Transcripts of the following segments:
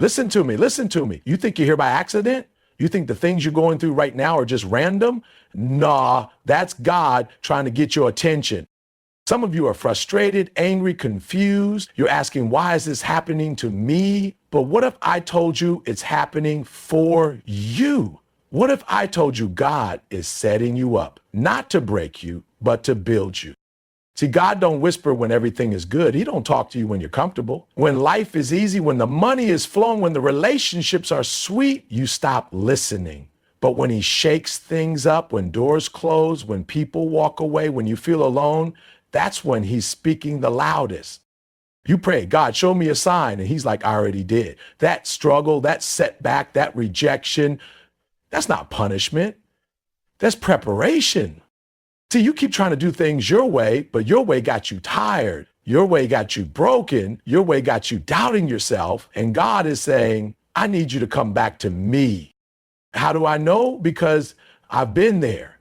Listen to me. Listen to me. You think you're here by accident? You think the things you're going through right now are just random? Nah, that's God trying to get your attention. Some of you are frustrated, angry, confused. You're asking, why is this happening to me? But what if I told you it's happening for you? What if I told you God is setting you up, not to break you, but to build you? See, God don't whisper when everything is good. He don't talk to you when you're comfortable. When life is easy, when the money is flowing, when the relationships are sweet, you stop listening. But when he shakes things up, when doors close, when people walk away, when you feel alone, that's when he's speaking the loudest. You pray, God, show me a sign. And he's like, I already did. That struggle, that setback, that rejection, that's not punishment. That's preparation. See, you keep trying to do things your way, but your way got you tired. Your way got you broken. Your way got you doubting yourself. And God is saying, I need you to come back to me. How do I know? Because I've been there.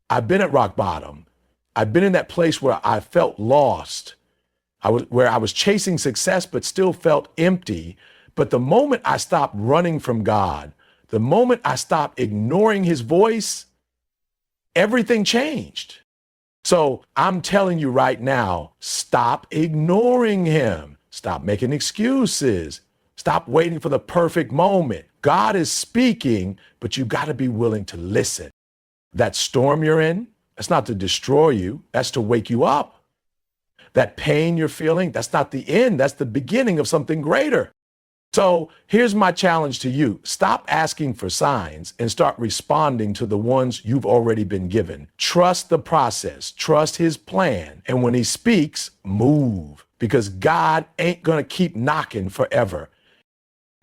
I've been at rock bottom. I've been in that place where I felt lost, where I was chasing success, but still felt empty. But the moment I stopped running from God, the moment I stopped ignoring his voice, everything changed. So I'm telling you right now, stop ignoring him. Stop making excuses. Stop waiting for the perfect moment. God is speaking, but you got to be willing to listen. That storm you're in, that's not to destroy you. That's to wake you up. That pain you're feeling, that's not the end. That's the beginning of something greater. So here's my challenge to you. Stop asking for signs and start responding to the ones you've already been given. Trust the process, trust his plan. And when he speaks, move, because God ain't going to keep knocking forever.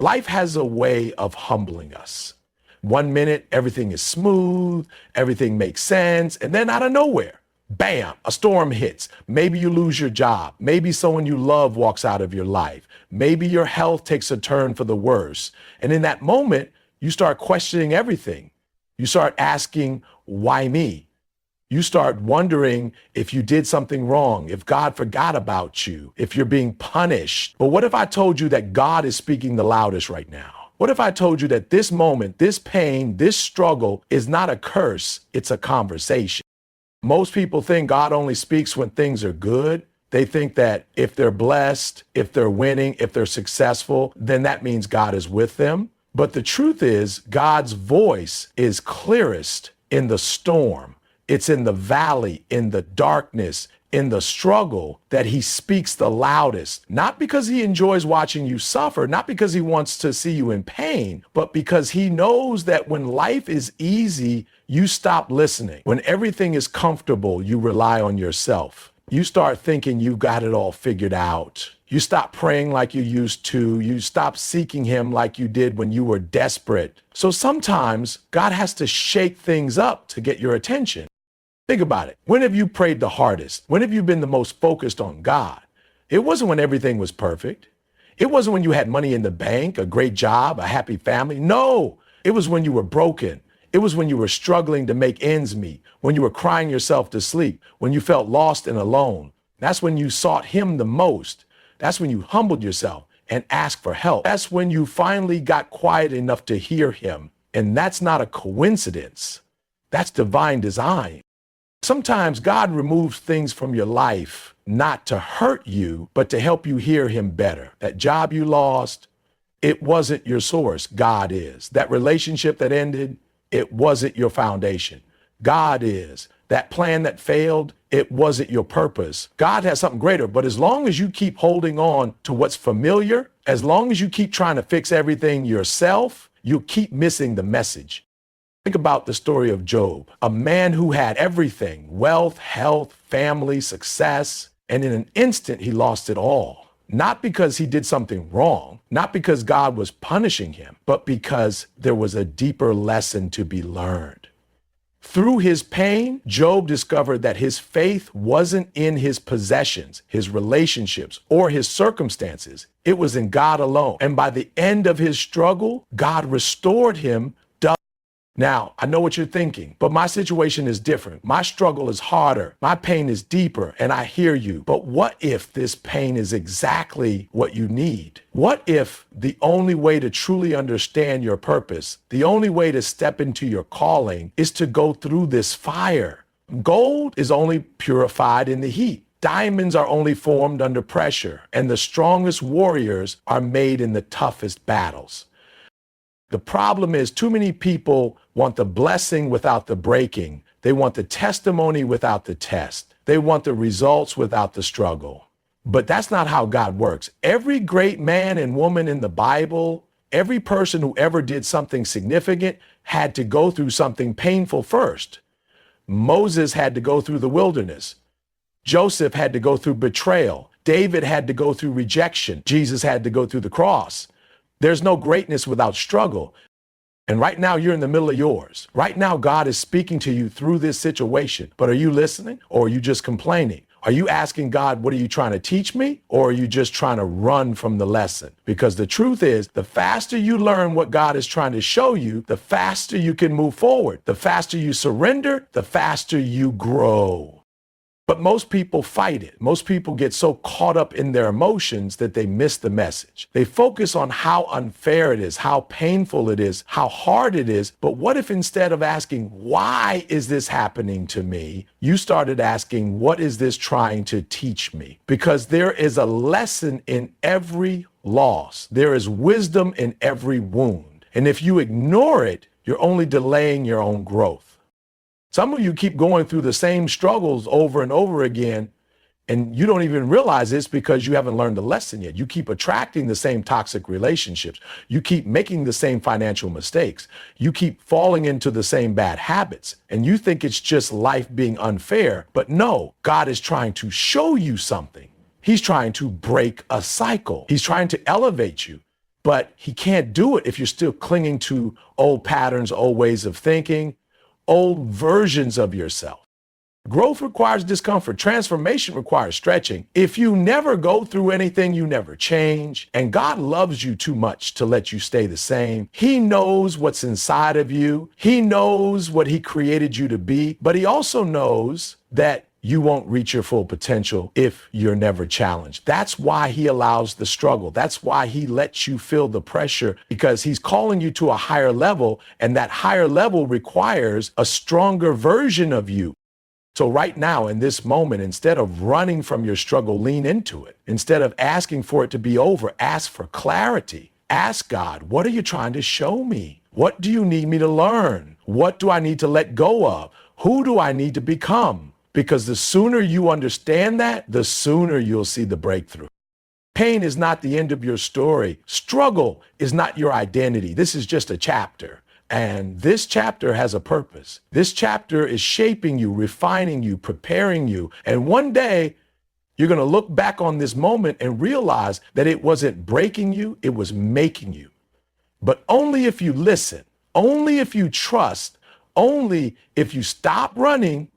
Life has a way of humbling us. 1 minute, everything is smooth, everything makes sense. And then out of nowhere, bam, a storm hits. Maybe you lose your job. Maybe someone you love walks out of your life. Maybe your health takes a turn for the worse. And in that moment, you start questioning everything. You start asking, why me? You start wondering if you did something wrong, if God forgot about you, if you're being punished. But what if I told you that God is speaking the loudest right now? What if I told you that this moment, this pain, this struggle is not a curse, it's a conversation? Most people think God only speaks when things are good. They think that if they're blessed, if they're winning, if they're successful, then that means God is with them. But the truth is, God's voice is clearest in the storm. It's in the valley, in the darkness, in the struggle that he speaks the loudest, not because he enjoys watching you suffer, not because he wants to see you in pain, but because he knows that when life is easy, you stop listening. When everything is comfortable, you rely on yourself. You start thinking you've got it all figured out. You stop praying like you used to. You stop seeking him like you did when you were desperate. So sometimes God has to shake things up to get your attention. Think about it. When have you prayed the hardest? When have you been the most focused on God? It wasn't when everything was perfect. It wasn't when you had money in the bank, a great job, a happy family. No, it was when you were broken. It was when you were struggling to make ends meet, when you were crying yourself to sleep, when you felt lost and alone. That's when you sought him the most. That's when you humbled yourself and asked for help. That's when you finally got quiet enough to hear him. And that's not a coincidence. That's divine design. Sometimes God removes things from your life, not to hurt you, but to help you hear him better. That job you lost, it wasn't your source. God is. That relationship that ended, it wasn't your foundation. God is. That plan that failed, it wasn't your purpose. God has something greater, but as long as you keep holding on to what's familiar, as long as you keep trying to fix everything yourself, you'll keep missing the message. Think about the story of Job, a man who had everything, wealth, health, family, success, and in an instant he lost it all. Not because he did something wrong, not because God was punishing him, but because there was a deeper lesson to be learned. Through his pain, Job discovered that his faith wasn't in his possessions, his relationships, or his circumstances. It was in God alone. And by the end of his struggle, God restored him Now, I know what you're thinking, but my situation is different. My struggle is harder. My pain is deeper, and I hear you. But what if this pain is exactly what you need? What if the only way to truly understand your purpose, the only way to step into your calling is to go through this fire? Gold is only purified in the heat. Diamonds are only formed under pressure, and the strongest warriors are made in the toughest battles. The problem is too many people want the blessing without the breaking. They want the testimony without the test. They want the results without the struggle. But that's not how God works. Every great man and woman in the Bible, every person who ever did something significant had to go through something painful first. Moses had to go through the wilderness. Joseph had to go through betrayal. David had to go through rejection. Jesus had to go through the cross. There's no greatness without struggle. And right now you're in the middle of yours. Right now God is speaking to you through this situation. But are you listening or are you just complaining? Are you asking God, what are you trying to teach me? Or are you just trying to run from the lesson? Because the truth is, the faster you learn what God is trying to show you, the faster you can move forward. The faster you surrender, the faster you grow. But most people fight it. Most people get so caught up in their emotions that they miss the message. They focus on how unfair it is, how painful it is, how hard it is. But what if instead of asking, why is this happening to me, you started asking, what is this trying to teach me? Because there is a lesson in every loss. There is wisdom in every wound. And if you ignore it, you're only delaying your own growth. Some of you keep going through the same struggles over and over again, and you don't even realize this because you haven't learned the lesson yet. You keep attracting the same toxic relationships. You keep making the same financial mistakes. You keep falling into the same bad habits, and you think it's just life being unfair. But no, God is trying to show you something. He's trying to break a cycle. He's trying to elevate you, but he can't do it if you're still clinging to old patterns, old ways of thinking, old versions of yourself. Growth requires discomfort. Transformation requires stretching. If you never go through anything, you never change. And God loves you too much to let you stay the same. He knows what's inside of you. He knows what he created you to be, but he also knows that you won't reach your full potential if you're never challenged. That's why he allows the struggle. That's why he lets you feel the pressure, because he's calling you to a higher level, and that higher level requires a stronger version of you. So right now, in this moment, instead of running from your struggle, lean into it. Instead of asking for it to be over, ask for clarity. Ask God, what are you trying to show me? What do you need me to learn? What do I need to let go of? Who do I need to become? Because the sooner you understand that, the sooner you'll see the breakthrough. Pain is not the end of your story. Struggle is not your identity. This is just a chapter. And this chapter has a purpose. This chapter is shaping you, refining you, preparing you. And one day, you're going to look back on this moment and realize that it wasn't breaking you, it was making you. But only if you listen, only if you trust, only if you stop running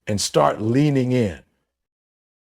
and start leaning in.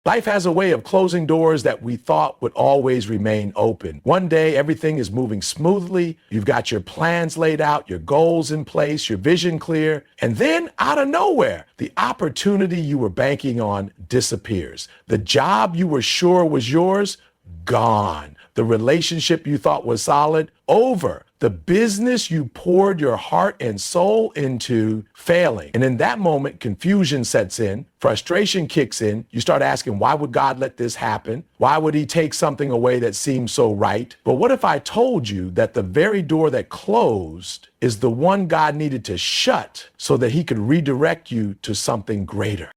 Life has a way of closing doors that we thought would always remain open. One day, everything is moving smoothly. You've got your plans laid out, your goals in place, your vision clear. And then out of nowhere, the opportunity you were banking on disappears. The job you were sure was yours, gone. The relationship you thought was solid, over. The business you poured your heart and soul into, failing. And in that moment, confusion sets in, frustration kicks in. You start asking, why would God let this happen? Why would he take something away that seems so right? But what if I told you that the very door that closed is the one God needed to shut so that he could redirect you to something greater?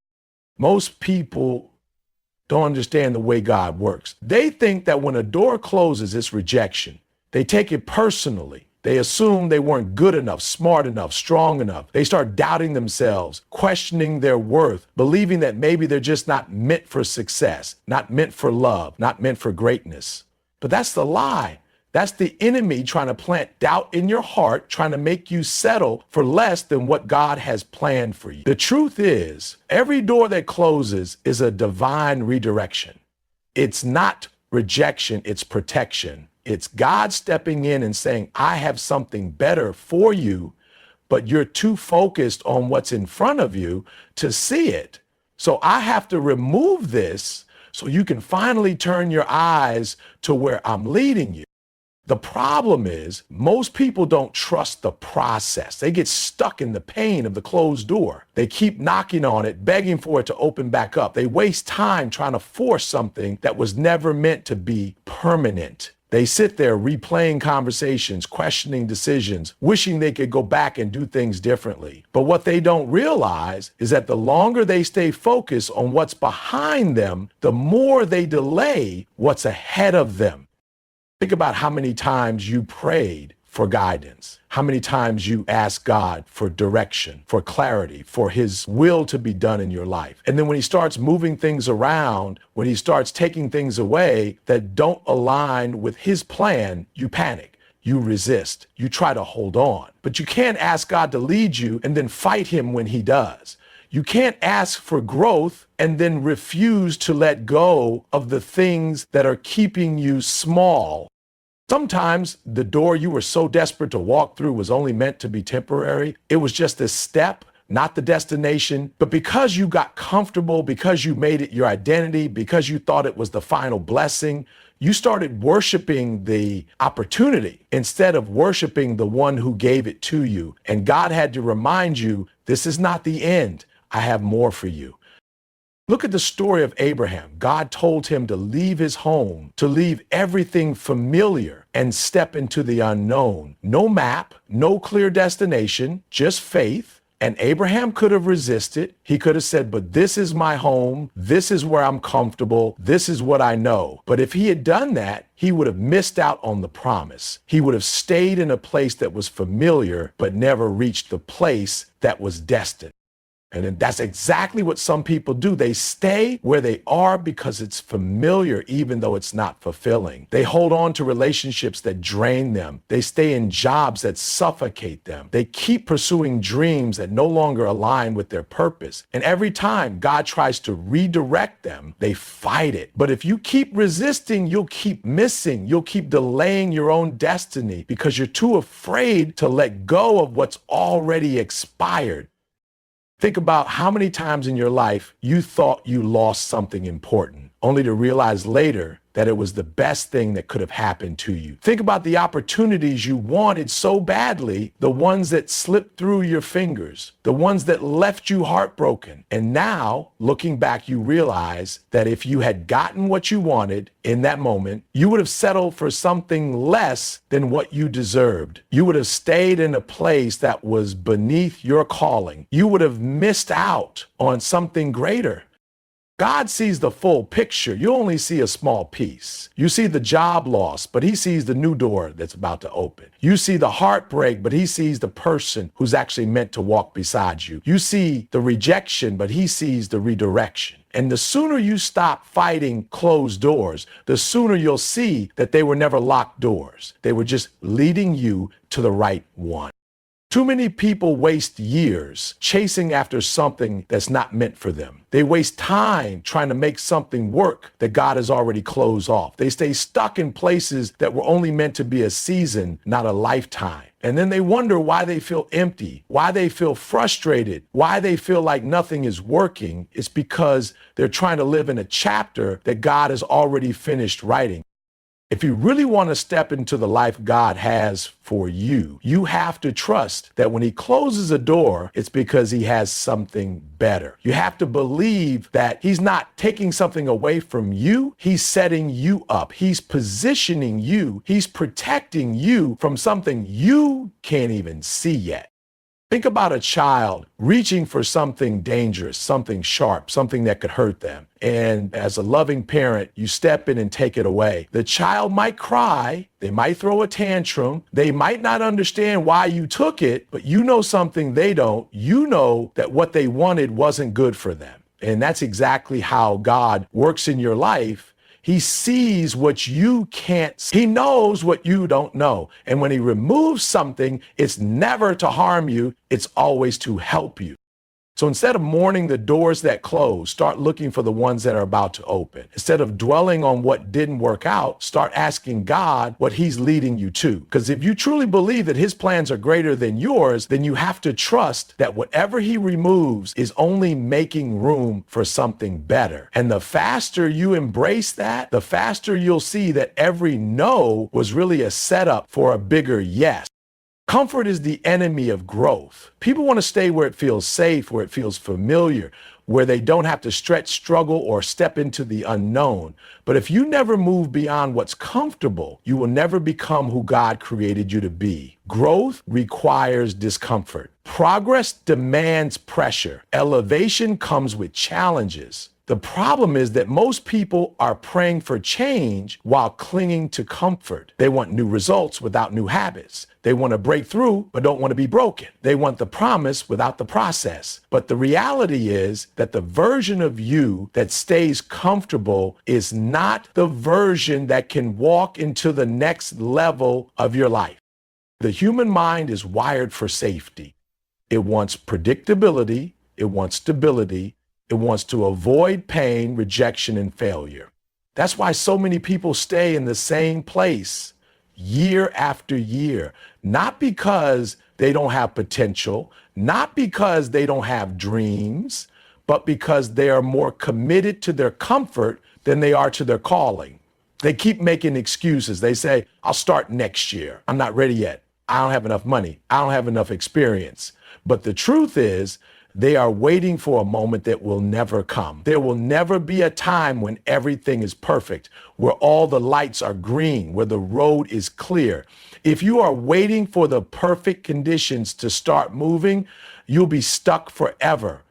Most people don't understand the way God works. They think that when a door closes, it's rejection. They take it personally. They assume they weren't good enough, smart enough, strong enough. They start doubting themselves, questioning their worth, believing that maybe they're just not meant for success, not meant for love, not meant for greatness. But that's the lie. That's the enemy trying to plant doubt in your heart, trying to make you settle for less than what God has planned for you. The truth is, every door that closes is a divine redirection. It's not rejection, it's protection. It's God stepping in and saying, I have something better for you, but you're too focused on what's in front of you to see it. So I have to remove this so you can finally turn your eyes to where I'm leading you. The problem is most people don't trust the process. They get stuck in the pain of the closed door. They keep knocking on it, begging for it to open back up. They waste time trying to force something that was never meant to be permanent. They sit there replaying conversations, questioning decisions, wishing they could go back and do things differently. But what they don't realize is that the longer they stay focused on what's behind them, the more they delay what's ahead of them. Think about how many times you prayed for guidance, how many times you asked God for direction, for clarity, for his will to be done in your life. And then when he starts moving things around, when he starts taking things away that don't align with his plan, you panic. You resist. You try to hold on. But you can't ask God to lead you and then fight him when he does. You can't ask for growth and then refuse to let go of the things that are keeping you small. Sometimes the door you were so desperate to walk through was only meant to be temporary. It was just a step, not the destination. But because you got comfortable, because you made it your identity, because you thought it was the final blessing, you started worshiping the opportunity instead of worshiping the one who gave it to you. And God had to remind you, this is not the end. I have more for you. Look at the story of Abraham. God told him to leave his home, to leave everything familiar and step into the unknown. No map, no clear destination, just faith. And Abraham could have resisted. He could have said, but this is my home. This is where I'm comfortable. This is what I know. But if he had done that, he would have missed out on the promise. He would have stayed in a place that was familiar, but never reached the place that was destined. And then that's exactly what some people do. They stay where they are because it's familiar, even though it's not fulfilling. They hold on to relationships that drain them. They stay in jobs that suffocate them. They keep pursuing dreams that no longer align with their purpose. And every time God tries to redirect them, they fight it. But if you keep resisting, you'll keep missing. You'll keep delaying your own destiny because you're too afraid to let go of what's already expired. Think about how many times in your life you thought you lost something important, only to realize later that it was the best thing that could have happened to you. Think about the opportunities you wanted so badly, the ones that slipped through your fingers, the ones that left you heartbroken. And now, looking back, you realize that if you had gotten what you wanted in that moment, you would have settled for something less than what you deserved. You would have stayed in a place that was beneath your calling. You would have missed out on something greater. God sees the full picture. You only see a small piece. You see the job loss, but he sees the new door that's about to open. You see the heartbreak, but he sees the person who's actually meant to walk beside you. You see the rejection, but he sees the redirection. And the sooner you stop fighting closed doors, the sooner you'll see that they were never locked doors. They were just leading you to the right one. Too many people waste years chasing after something that's not meant for them. They waste time trying to make something work that God has already closed off. They stay stuck in places that were only meant to be a season, not a lifetime. And then they wonder why they feel empty, why they feel frustrated, why they feel like nothing is working. It's because they're trying to live in a chapter that God has already finished writing. If you really want to step into the life God has for you, you have to trust that when he closes a door, it's because he has something better. You have to believe that he's not taking something away from you. He's setting you up. He's positioning you. He's protecting you from something you can't even see yet. Think about a child reaching for something dangerous, something sharp, something that could hurt them. And as a loving parent, you step in and take it away. The child might cry, they might throw a tantrum, they might not understand why you took it, but you know something they don't. You know that what they wanted wasn't good for them. And that's exactly how God works in your life. He sees what you can't see. He knows what you don't know. And when he removes something, it's never to harm you. It's always to help you. So instead of mourning the doors that close, start looking for the ones that are about to open. Instead of dwelling on what didn't work out, start asking God what he's leading you to. Because if you truly believe that his plans are greater than yours, then you have to trust that whatever he removes is only making room for something better. And the faster you embrace that, the faster you'll see that every no was really a setup for a bigger yes. Comfort is the enemy of growth. People want to stay where it feels safe, where it feels familiar, where they don't have to stretch, struggle, or step into the unknown. But if you never move beyond what's comfortable, you will never become who God created you to be. Growth requires discomfort. Progress demands pressure. Elevation comes with challenges. The problem is that most people are praying for change while clinging to comfort. They want new results without new habits. They want to break through, but don't want to be broken. They want the promise without the process. But the reality is that the version of you that stays comfortable is not the version that can walk into the next level of your life. The human mind is wired for safety. It wants predictability. It wants stability. It wants to avoid pain, rejection, and failure. That's why so many people stay in the same place year after year, not because they don't have potential, not because they don't have dreams, but because they are more committed to their comfort than they are to their calling. They keep making excuses. They say, I'll start next year. I'm not ready yet. I don't have enough money. I don't have enough experience. But the truth is, they are waiting for a moment that will never come. There will never be a time when everything is perfect, where all the lights are green, where the road is clear. If you are waiting for the perfect conditions to start moving, you'll be stuck forever.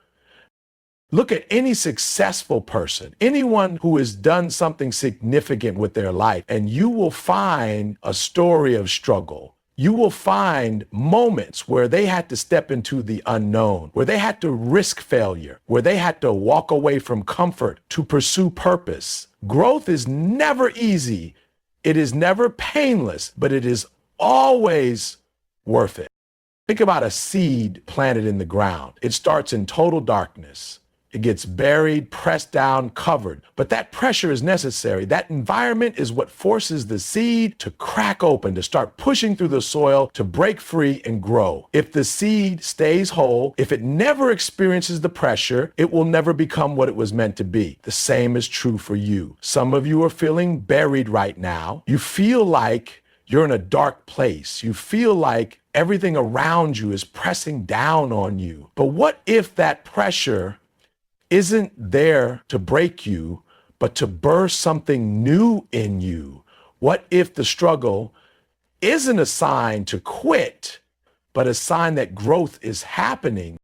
Look at any successful person, anyone who has done something significant with their life, and you will find a story of struggle. You will find moments where they had to step into the unknown, where they had to risk failure, where they had to walk away from comfort to pursue purpose. Growth is never easy. It is never painless, but it is always worth it. Think about a seed planted in the ground. It starts in total darkness. It gets buried, pressed down, covered. But that pressure is necessary. That environment is what forces the seed to crack open, to start pushing through the soil, to break free and grow. If the seed stays whole, if it never experiences the pressure, it will never become what it was meant to be. The same is true for you. Some of you are feeling buried right now. You feel like you're in a dark place. You feel like everything around you is pressing down on you. But what if that pressure isn't there to break you, but to birth something new in you? What if the struggle isn't a sign to quit, but a sign that growth is happening?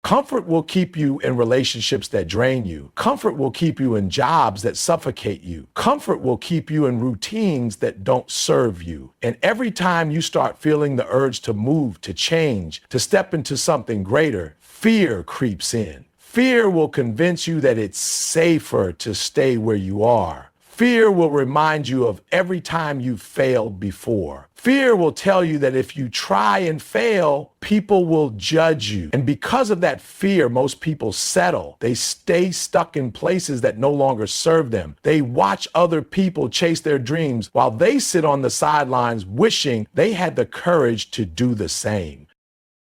Comfort will keep you in relationships that drain you. Comfort will keep you in jobs that suffocate you. Comfort will keep you in routines that don't serve you. And every time you start feeling the urge to move, to change, to step into something greater, fear creeps in. Fear will convince you that it's safer to stay where you are. Fear will remind you of every time you failed before. Fear will tell you that if you try and fail, people will judge you. And because of that fear, most people settle. They stay stuck in places that no longer serve them. They watch other people chase their dreams while they sit on the sidelines wishing they had the courage to do the same.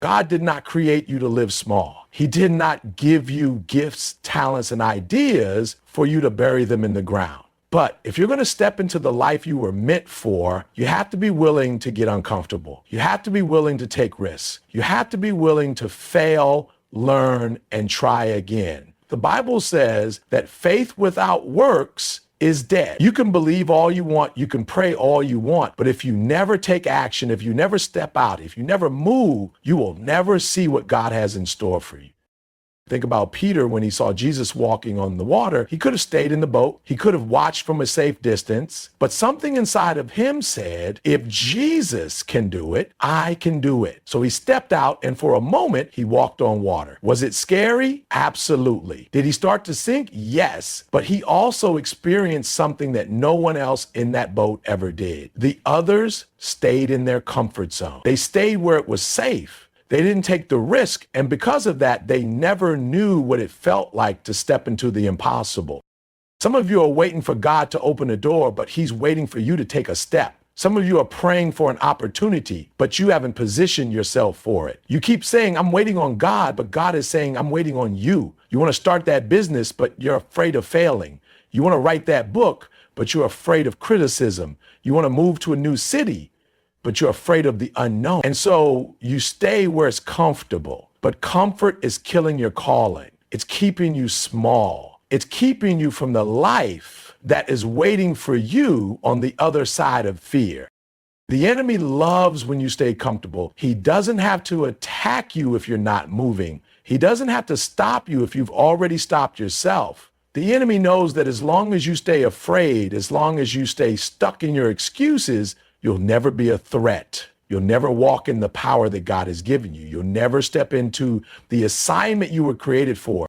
God did not create you to live small. He did not give you gifts, talents, and ideas for you to bury them in the ground. But if you're going to step into the life you were meant for, you have to be willing to get uncomfortable. You have to be willing to take risks. You have to be willing to fail, learn, and try again. The Bible says that faith without works is dead. You can believe all you want, you can pray all you want, but if you never take action, if you never step out, if you never move, you will never see what God has in store for you. Think about Peter when he saw Jesus walking on the water. He could have stayed in the boat. He could have watched from a safe distance. But something inside of him said, if Jesus can do it, I can do it. So he stepped out, and for a moment, he walked on water. Was it scary? Absolutely. Did he start to sink? Yes. But he also experienced something that no one else in that boat ever did. The others stayed in their comfort zone. They stayed where it was safe. They didn't take the risk. And because of that, they never knew what it felt like to step into the impossible. Some of you are waiting for God to open a door, but he's waiting for you to take a step. Some of you are praying for an opportunity, but you haven't positioned yourself for it. You keep saying, I'm waiting on God, but God is saying, I'm waiting on you. You want to start that business, but you're afraid of failing. You want to write that book, but you're afraid of criticism. You want to move to a new city, but you're afraid of the unknown. And so you stay where it's comfortable, but comfort is killing your calling. It's keeping you small. It's keeping you from the life that is waiting for you on the other side of fear. The enemy loves when you stay comfortable. He doesn't have to attack you if you're not moving. He doesn't have to stop you if you've already stopped yourself. The enemy knows that as long as you stay afraid, as long as you stay stuck in your excuses, you'll never be a threat. You'll never walk in the power that God has given you. You'll never step into the assignment you were created for.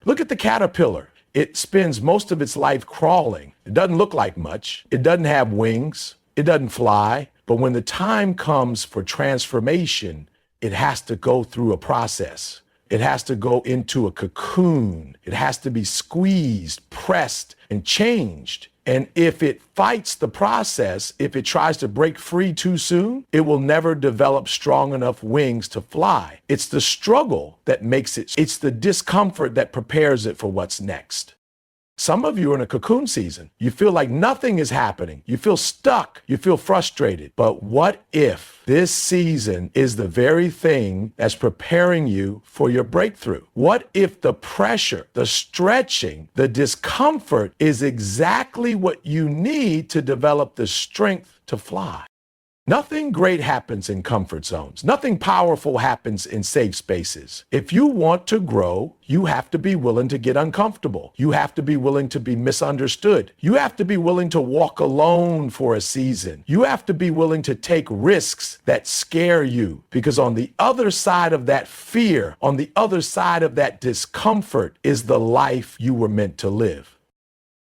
Look at the caterpillar. It spends most of its life crawling. It doesn't look like much. It doesn't have wings. It doesn't fly. But when the time comes for transformation, it has to go through a process. It has to go into a cocoon. It has to be squeezed, pressed, and changed. And if it fights the process, if it tries to break free too soon, it will never develop strong enough wings to fly. It's the struggle that makes it. It's the discomfort that prepares it for what's next. Some of you are in a cocoon season. You feel like nothing is happening. You feel stuck. You feel frustrated. But what if this season is the very thing that's preparing you for your breakthrough? What if the pressure, the stretching, the discomfort is exactly what you need to develop the strength to fly? Nothing great happens in comfort zones. Nothing powerful happens in safe spaces. If you want to grow, you have to be willing to get uncomfortable. You have to be willing to be misunderstood. You have to be willing to walk alone for a season. You have to be willing to take risks that scare you, because on the other side of that fear, on the other side of that discomfort is the life you were meant to live.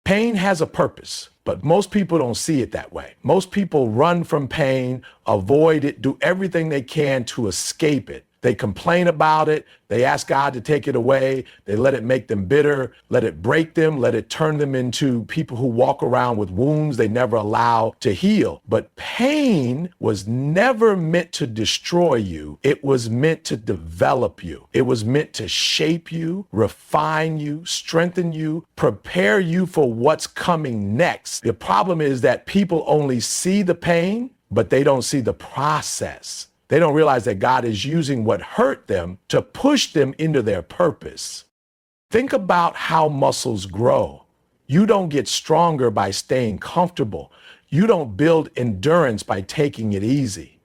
Pain has a purpose. But most people don't see it that way. Most people run from pain, avoid it, do everything they can to escape it. They complain about it. They ask God to take it away. They let it make them bitter, let it break them, let it turn them into people who walk around with wounds they never allow to heal. But pain was never meant to destroy you. It was meant to develop you. It was meant to shape you, refine you, strengthen you, prepare you for what's coming next. The problem is that people only see the pain, but they don't see the process. They don't realize that God is using what hurt them to push them into their purpose. Think about how muscles grow. You don't get stronger by staying comfortable. You don't build endurance by taking it easy.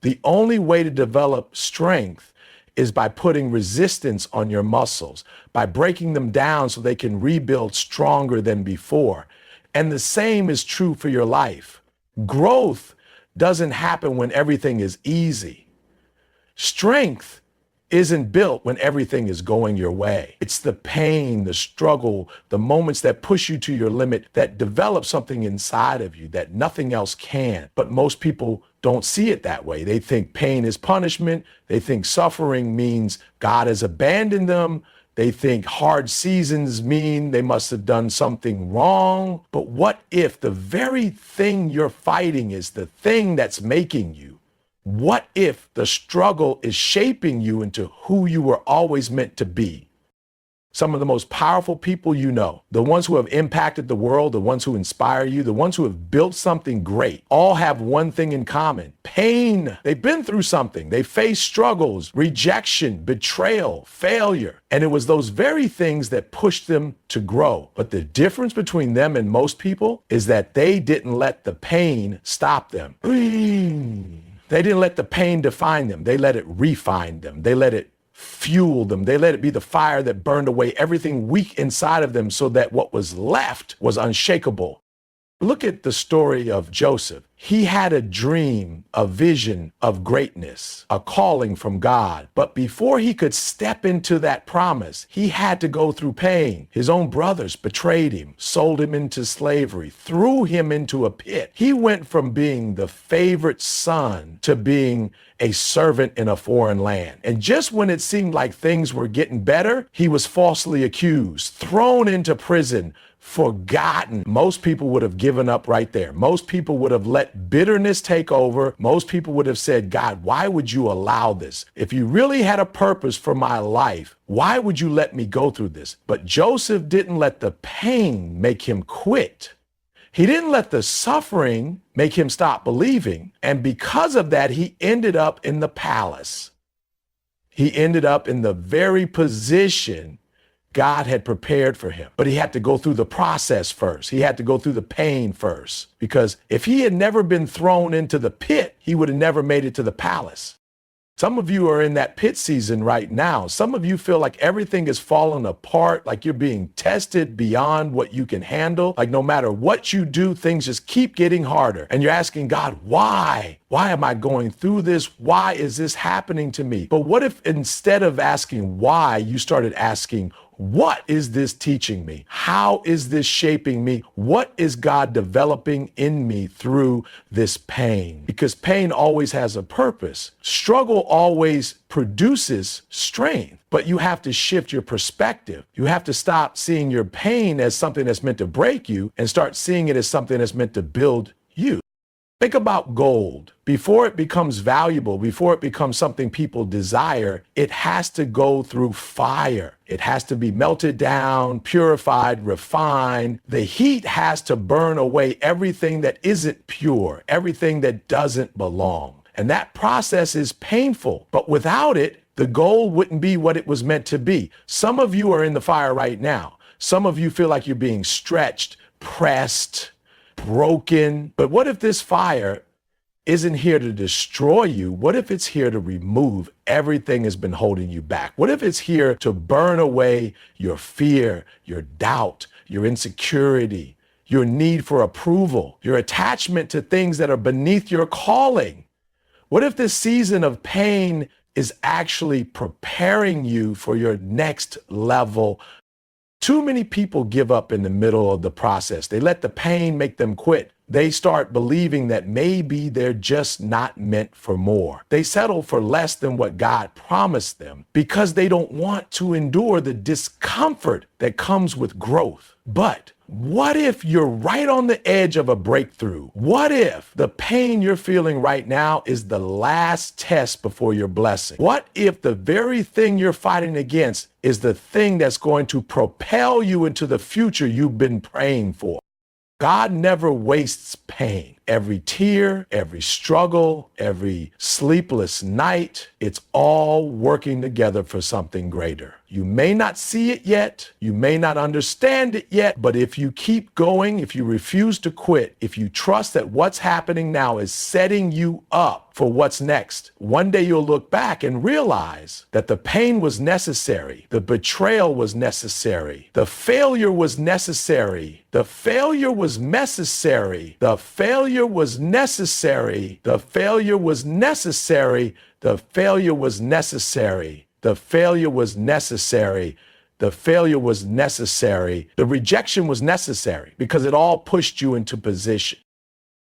The only way to develop strength is by putting resistance on your muscles, by breaking them down so they can rebuild stronger than before. And the same is true for your life. Growth doesn't happen when everything is easy. Strength isn't built when everything is going your way. It's the pain, the struggle, the moments that push you to your limit that develop something inside of you that nothing else can. But most people don't see it that way. They think pain is punishment. They think suffering means God has abandoned them. They think hard seasons mean they must have done something wrong. But what if the very thing you're fighting is the thing that's making you? What if the struggle is shaping you into who you were always meant to be? Some of the most powerful people you know, the ones who have impacted the world, the ones who inspire you, the ones who have built something great, all have one thing in common: pain. They've been through something. They faced struggles, rejection, betrayal, failure. And it was those very things that pushed them to grow. But the difference between them and most people is that they didn't let the pain stop them. They didn't let the pain define them. They let it refine them. They let it fuel them. They let it be the fire that burned away everything weak inside of them so that what was left was unshakable. Look at the story of Joseph. He had a dream, a vision of greatness, a calling from God. But before he could step into that promise, he had to go through pain. His own brothers betrayed him, sold him into slavery, threw him into a pit. He went from being the favorite son to being a servant in a foreign land. And just when it seemed like things were getting better, he was falsely accused, thrown into prison, forgotten. Most people would have given up right there. Most people would have let bitterness take over. Most people would have said, God, why would you allow this? If you really had a purpose for my life, why would you let me go through this? But Joseph didn't let the pain make him quit. He didn't let the suffering make him stop believing. And because of that, he ended up in the palace. He ended up in the very position God had prepared for him. But he had to go through the process first. He had to go through the pain first. Because if he had never been thrown into the pit, he would have never made it to the palace. Some of you are in that pit season right now. Some of you feel like everything is falling apart, like you're being tested beyond what you can handle. Like no matter what you do, things just keep getting harder. And you're asking God, why? Why am I going through this? Why is this happening to me? But what if instead of asking why, you started asking, what is this teaching me? How is this shaping me? What is God developing in me through this pain? Because pain always has a purpose. Struggle always produces strength, but you have to shift your perspective. You have to stop seeing your pain as something that's meant to break you and start seeing it as something that's meant to build you. Think about gold. Before it becomes valuable, before it becomes something people desire, it has to go through fire. It has to be melted down, purified, refined. The heat has to burn away everything that isn't pure, everything that doesn't belong. And that process is painful, but without it, the gold wouldn't be what it was meant to be. Some of you are in the fire right now. Some of you feel like you're being stretched, pressed, broken. But what if this fire isn't here to destroy you? What if it's here to remove everything that's been holding you back? What if it's here to burn away your fear, your doubt, your insecurity, your need for approval, your attachment to things that are beneath your calling? What if this season of pain is actually preparing you for your next level? Too many people give up in the middle of the process. They let the pain make them quit. They start believing that maybe they're just not meant for more. They settle for less than what God promised them because they don't want to endure the discomfort that comes with growth. But what if you're right on the edge of a breakthrough? What if the pain you're feeling right now is the last test before your blessing? What if the very thing you're fighting against is the thing that's going to propel you into the future you've been praying for? God never wastes pain. Every tear, every struggle, every sleepless night, it's all working together for something greater. You may not see it yet, you may not understand it yet, but if you keep going, if you refuse to quit, if you trust that what's happening now is setting you up for what's next, one day you'll look back and realize that the pain was necessary, the betrayal was necessary, the failure was necessary, the failure was necessary, the failure was necessary, the failure was necessary, the failure was necessary. The failure was necessary. The failure was necessary. The rejection was necessary because it all pushed you into position.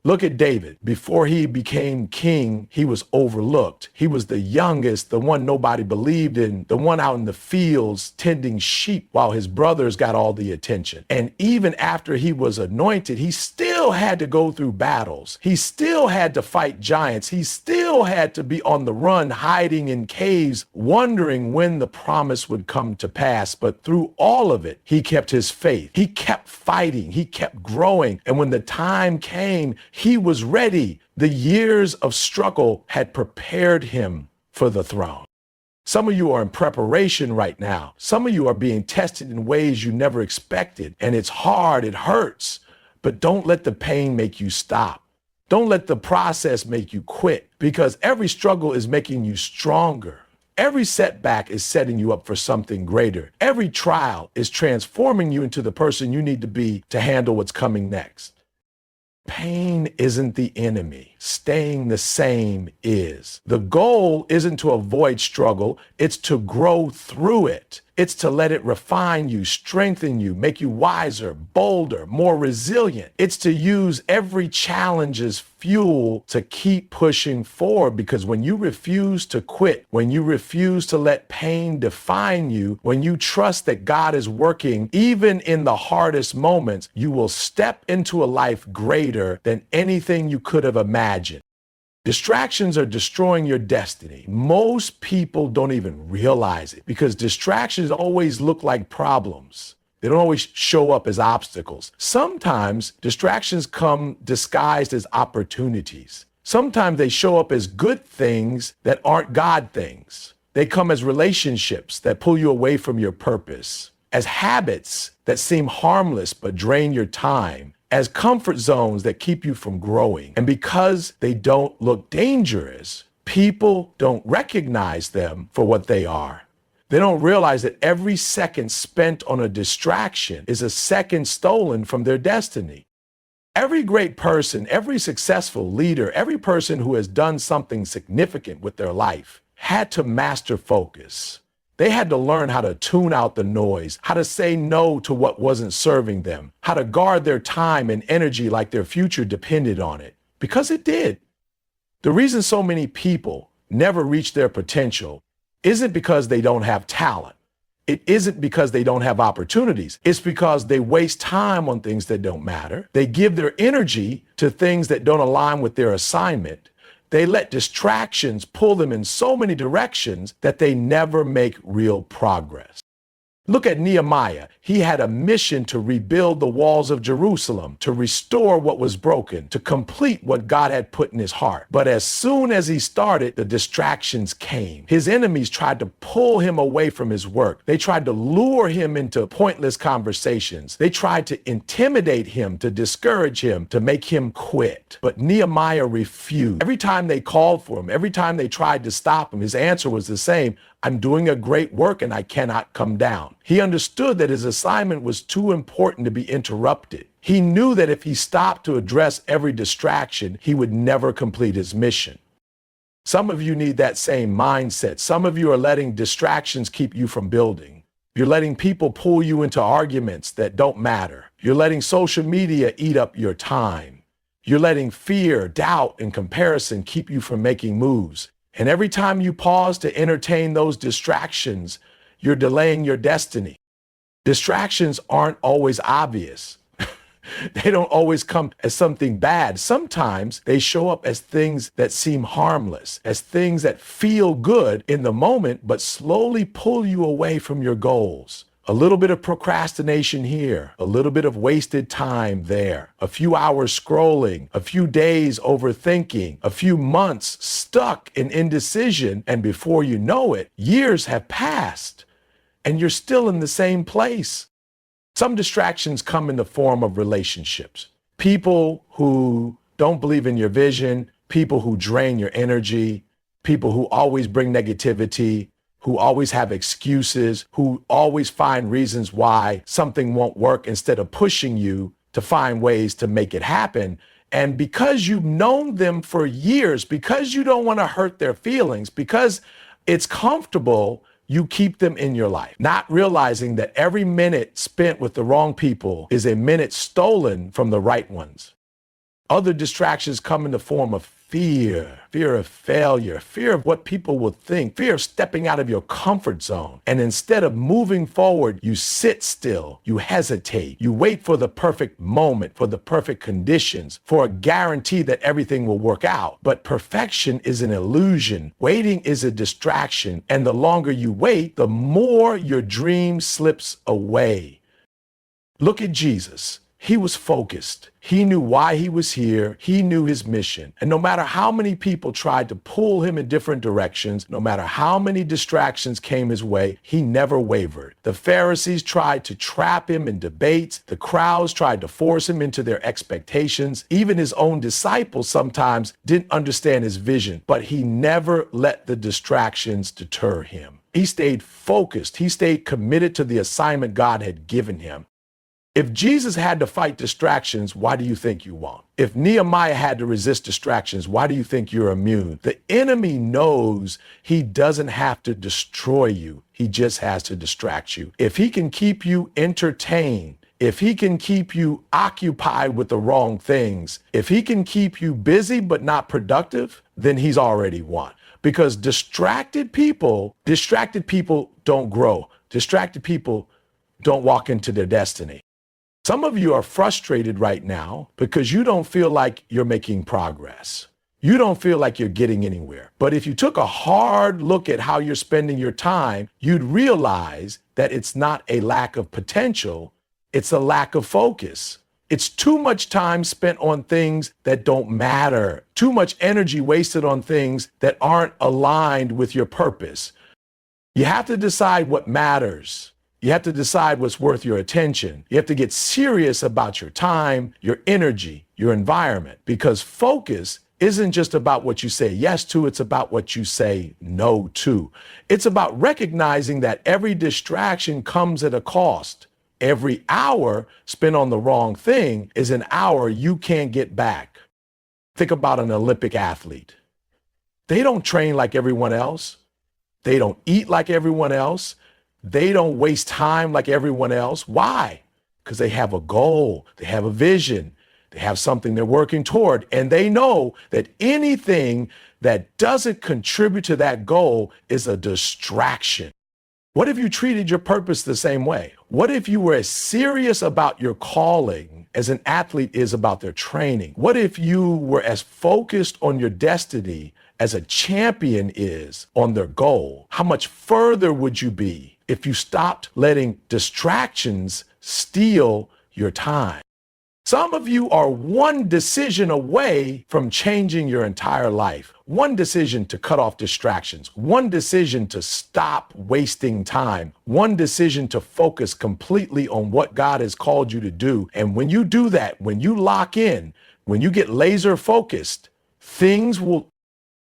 Look at David. Before he became king, he was overlooked. He was the youngest, the one nobody believed in, the one out in the fields tending sheep while his brothers got all the attention. And even after he was anointed, he still had to go through battles. He still had to fight giants. He still had to be on the run, hiding in caves, wondering when the promise would come to pass. But through all of it, he kept his faith. He kept fighting. He kept growing. And when the time came, he was ready. The years of struggle had prepared him for the throne. Some of you are in preparation right now. Some of you are being tested in ways you never expected. And it's hard, it hurts. But don't let the pain make you stop. Don't let the process make you quit, because every struggle is making you stronger. Every setback is setting you up for something greater. Every trial is transforming you into the person you need to be to handle what's coming next. Pain isn't the enemy. Staying the same is. The goal isn't to avoid struggle, it's to grow through it. It's to let it refine you, strengthen you, make you wiser, bolder, more resilient. It's to use every challenge as fuel to keep pushing forward, because when you refuse to quit, when you refuse to let pain define you, when you trust that God is working even in the hardest moments, you will step into a life greater than anything you could have imagined. Distractions are destroying your destiny. Most people don't even realize it because distractions always look like problems. They don't always show up as obstacles. Sometimes distractions come disguised as opportunities. Sometimes they show up as good things that aren't God things. They come as relationships that pull you away from your purpose, as habits that seem harmless but drain your time, as comfort zones that keep you from growing. And because they don't look dangerous, people don't recognize them for what they are. They don't realize that every second spent on a distraction is a second stolen from their destiny. Every great person, every successful leader, every person who has done something significant with their life had to master focus. They had to learn how to tune out the noise, how to say no to what wasn't serving them, how to guard their time and energy like their future depended on it, because it did. The reason so many people never reach their potential isn't because they don't have talent. It isn't because they don't have opportunities. It's because they waste time on things that don't matter. They give their energy to things that don't align with their assignment. They let distractions pull them in so many directions that they never make real progress. Look at Nehemiah. He had a mission to rebuild the walls of Jerusalem, to restore what was broken, to complete what God had put in his heart. But as soon as he started, the distractions came. His enemies tried to pull him away from his work. They tried to lure him into pointless conversations. They tried to intimidate him, to discourage him, to make him quit. But Nehemiah refused. Every time they called for him, every time they tried to stop him, his answer was the same: I'm doing a great work and I cannot come down. He understood that his assignment was too important to be interrupted. He knew that if he stopped to address every distraction, he would never complete his mission. Some of you need that same mindset. Some of you are letting distractions keep you from building. You're letting people pull you into arguments that don't matter. You're letting social media eat up your time. You're letting fear, doubt, and comparison keep you from making moves. And every time you pause to entertain those distractions, you're delaying your destiny. Distractions aren't always obvious. They don't always come as something bad. Sometimes they show up as things that seem harmless, as things that feel good in the moment, but slowly pull you away from your goals. A little bit of procrastination here, a little bit of wasted time there, a few hours scrolling, a few days overthinking, a few months stuck in indecision, and before you know it, years have passed, and you're still in the same place. Some distractions come in the form of relationships. People who don't believe in your vision, people who drain your energy, people who always bring negativity, who always have excuses, who always find reasons why something won't work instead of pushing you to find ways to make it happen. And because you've known them for years, because you don't want to hurt their feelings, because it's comfortable, you keep them in your life, not realizing that every minute spent with the wrong people is a minute stolen from the right ones. Other distractions come in the form of fear of failure, fear of what people will think, fear of stepping out of your comfort zone. And instead of moving forward, you sit still, you hesitate, you wait for the perfect moment, for the perfect conditions, for a guarantee that everything will work out. But perfection is an illusion. Waiting is a distraction. And the longer you wait, the more your dream slips away. Look at Jesus. He was focused. He knew why he was here. He knew his mission. And no matter how many people tried to pull him in different directions, no matter how many distractions came his way, he never wavered. The Pharisees tried to trap him in debates. The crowds tried to force him into their expectations. Even his own disciples sometimes didn't understand his vision, but he never let the distractions deter him. He stayed focused. He stayed committed to the assignment God had given him. If Jesus had to fight distractions, why do you think you won't? If Nehemiah had to resist distractions, why do you think you're immune? The enemy knows he doesn't have to destroy you. He just has to distract you. If he can keep you entertained, if he can keep you occupied with the wrong things, if he can keep you busy but not productive, then he's already won. Because distracted people don't grow. Distracted people don't walk into their destiny. Some of you are frustrated right now because you don't feel like you're making progress. You don't feel like you're getting anywhere. But if you took a hard look at how you're spending your time, you'd realize that it's not a lack of potential, it's a lack of focus. It's too much time spent on things that don't matter, too much energy wasted on things that aren't aligned with your purpose. You have to decide what matters. You have to decide what's worth your attention. You have to get serious about your time, your energy, your environment, because focus isn't just about what you say yes to, it's about what you say no to. It's about recognizing that every distraction comes at a cost. Every hour spent on the wrong thing is an hour you can't get back. Think about an Olympic athlete. They don't train like everyone else. They don't eat like everyone else. They don't waste time like everyone else. Why? Because they have a goal, they have a vision, they have something they're working toward, and they know that anything that doesn't contribute to that goal is a distraction. What if you treated your purpose the same way? What if you were as serious about your calling as an athlete is about their training? What if you were as focused on your destiny as a champion is on their goal? How much further would you be if you stopped letting distractions steal your time? Some of you are one decision away from changing your entire life. One decision to cut off distractions. One decision to stop wasting time. One decision to focus completely on what God has called you to do. And when you do that, when you lock in, when you get laser focused, things will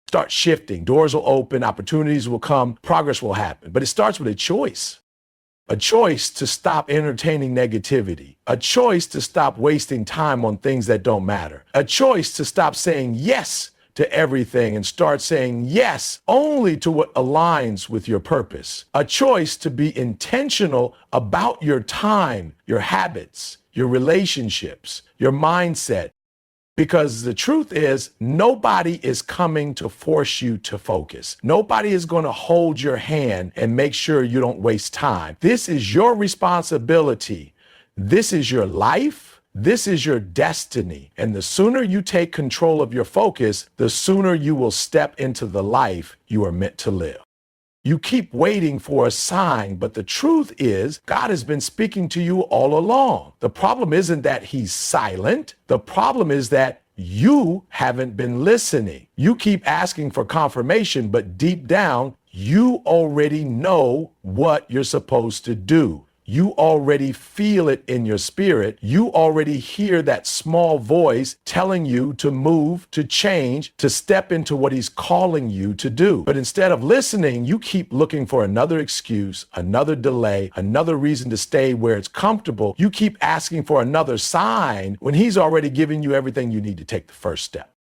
start shifting. Doors will open, opportunities will come, progress will happen. But it starts with a choice. A choice to stop entertaining negativity. A choice to stop wasting time on things that don't matter. A choice to stop saying yes to everything and start saying yes only to what aligns with your purpose. A choice to be intentional about your time, your habits, your relationships, your mindset. Because the truth is, nobody is coming to force you to focus. Nobody is going to hold your hand and make sure you don't waste time. This is your responsibility. This is your life. This is your destiny. And the sooner you take control of your focus, the sooner you will step into the life you are meant to live. You keep waiting for a sign, but the truth is God has been speaking to you all along. The problem isn't that he's silent. The problem is that you haven't been listening. You keep asking for confirmation, but deep down, you already know what you're supposed to do. You already feel it in your spirit. You already hear that small voice telling you to move, to change, to step into what he's calling you to do. But instead of listening, you keep looking for another excuse, another delay, another reason to stay where it's comfortable. You keep asking for another sign when he's already given you everything you need to take the first step.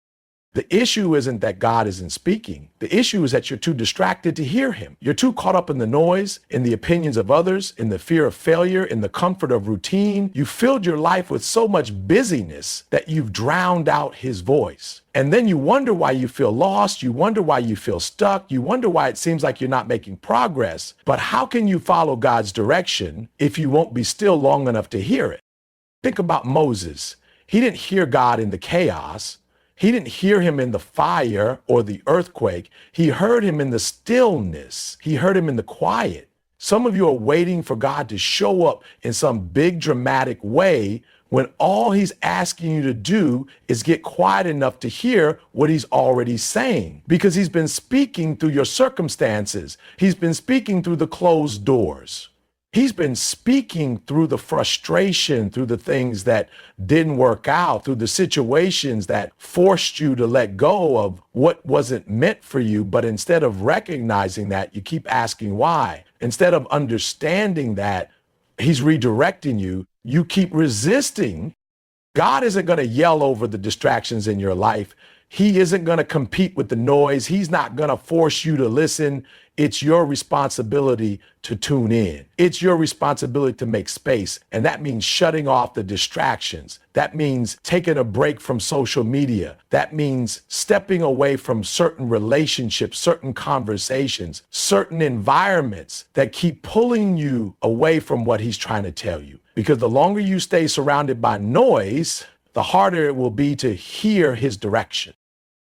The issue isn't that God isn't speaking. The issue is that you're too distracted to hear him. You're too caught up in the noise, in the opinions of others, in the fear of failure, in the comfort of routine. You filled your life with so much busyness that you've drowned out his voice. And then you wonder why you feel lost. You wonder why you feel stuck. You wonder why it seems like you're not making progress. But how can you follow God's direction if you won't be still long enough to hear it? Think about Moses. He didn't hear God in the chaos. He didn't hear him in the fire or the earthquake. He heard him in the stillness. He heard him in the quiet. Some of you are waiting for God to show up in some big dramatic way when all he's asking you to do is get quiet enough to hear what he's already saying. Because he's been speaking through your circumstances. He's been speaking through the closed doors. He's been speaking through the frustration, through the things that didn't work out, through the situations that forced you to let go of what wasn't meant for you. But instead of recognizing that, you keep asking why. Instead of understanding that he's redirecting you, you keep resisting, God isn't going to yell over the distractions in your life. He isn't going to compete with the noise. He's not going to force you to listen. It's your responsibility to tune in. It's your responsibility to make space. And that means shutting off the distractions. That means taking a break from social media. That means stepping away from certain relationships, certain conversations, certain environments that keep pulling you away from what he's trying to tell you. Because the longer you stay surrounded by noise, the harder it will be to hear his direction.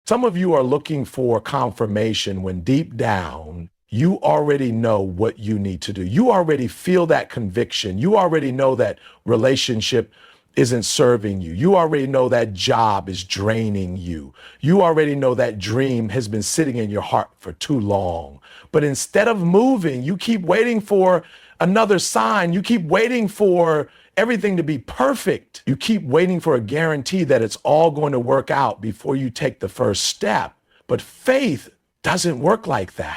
Some of you are looking for confirmation when deep down, you already know what you need to do. You already feel that conviction. You already know that relationship isn't serving you. You already know that job is draining you. You already know that dream has been sitting in your heart for too long. But instead of moving, you keep waiting for another sign. You keep waiting for everything to be perfect. You keep waiting for a guarantee that it's all going to work out before you take the first step. But faith doesn't work like that.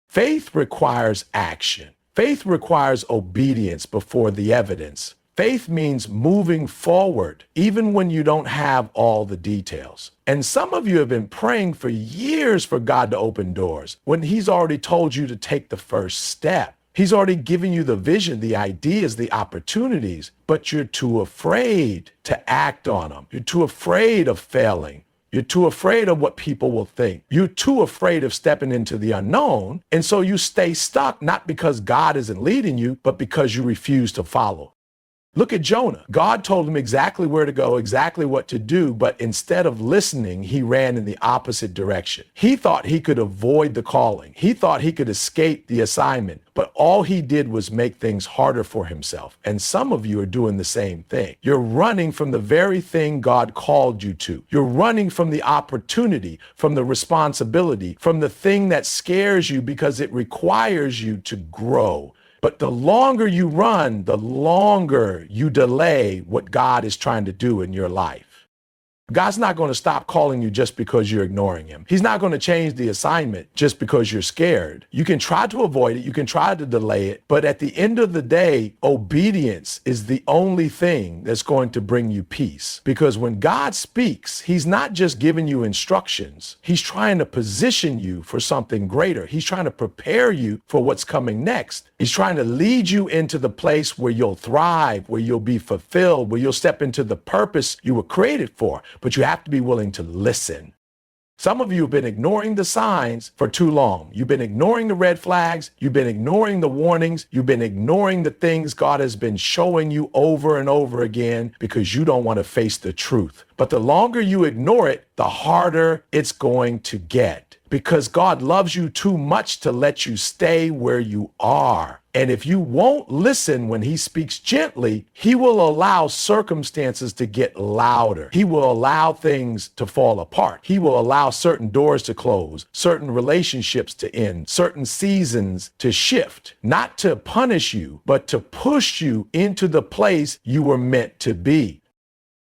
Faith requires action. Faith requires obedience before the evidence. Faith means moving forward, even when you don't have all the details. And some of you have been praying for years for God to open doors when he's already told you to take the first step. He's already given you the vision, the ideas, the opportunities, but you're too afraid to act on them. You're too afraid of failing. You're too afraid of what people will think. You're too afraid of stepping into the unknown. And so you stay stuck, not because God isn't leading you, but because you refuse to follow. Look at Jonah. God told him exactly where to go, exactly what to do, but instead of listening, he ran in the opposite direction. He thought he could avoid the calling. He thought he could escape the assignment, but all he did was make things harder for himself. And some of you are doing the same thing. You're running from the very thing God called you to. You're running from the opportunity, from the responsibility, from the thing that scares you because it requires you to grow. But the longer you run, the longer you delay what God is trying to do in your life. God's not going to stop calling you just because you're ignoring him. He's not going to change the assignment just because you're scared. You can try to avoid it. You can try to delay it. But at the end of the day, obedience is the only thing that's going to bring you peace. Because when God speaks, he's not just giving you instructions. He's trying to position you for something greater. He's trying to prepare you for what's coming next. He's trying to lead you into the place where you'll thrive, where you'll be fulfilled, where you'll step into the purpose you were created for. But you have to be willing to listen. Some of you have been ignoring the signs for too long. You've been ignoring the red flags. You've been ignoring the warnings. You've been ignoring the things God has been showing you over and over again because you don't want to face the truth. But the longer you ignore it, the harder it's going to get because God loves you too much to let you stay where you are. And if you won't listen when he speaks gently, he will allow circumstances to get louder. He will allow things to fall apart. He will allow certain doors to close, certain relationships to end, certain seasons to shift, not to punish you, but to push you into the place you were meant to be.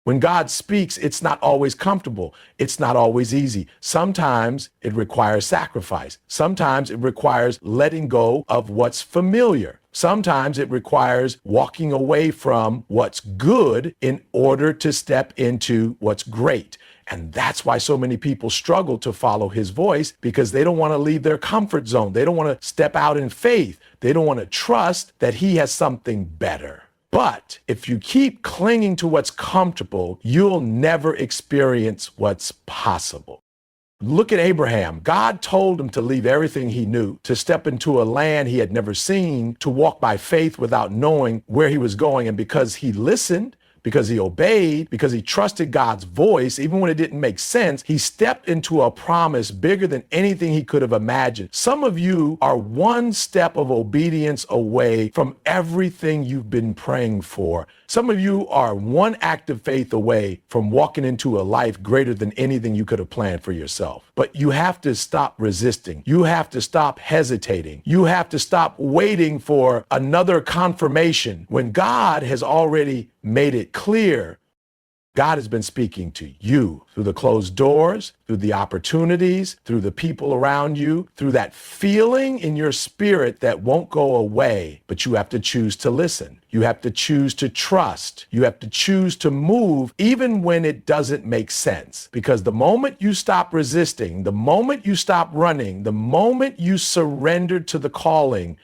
When God speaks, it's not always comfortable. It's not always easy. Sometimes it requires sacrifice. Sometimes it requires letting go of what's familiar. Sometimes it requires walking away from what's good in order to step into what's great. And that's why so many people struggle to follow his voice because they don't want to leave their comfort zone. They don't want to step out in faith. They don't want to trust that he has something better. But if you keep clinging to what's comfortable, you'll never experience what's possible. Look at Abraham. God told him to leave everything he knew, to step into a land he had never seen, to walk by faith without knowing where he was going. And because he listened, because he obeyed, because he trusted God's voice, even when it didn't make sense, he stepped into a promise bigger than anything he could have imagined. Some of you are one step of obedience away from everything you've been praying for. Some of you are one act of faith away from walking into a life greater than anything you could have planned for yourself. But you have to stop resisting. You have to stop hesitating. You have to stop waiting for another confirmation when God has already made it clear God has been speaking to you through the closed doors, through the opportunities, through the people around you, through that feeling in your spirit that won't go away, but you have to choose to listen. You have to choose to trust. You have to choose to move even when it doesn't make sense. Because the moment you stop resisting, the moment you stop running, the moment you surrender to the calling,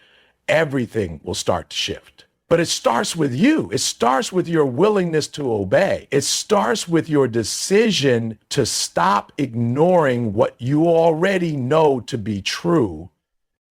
everything will start to shift. But it starts with you. It starts with your willingness to obey. It starts with your decision to stop ignoring what you already know to be true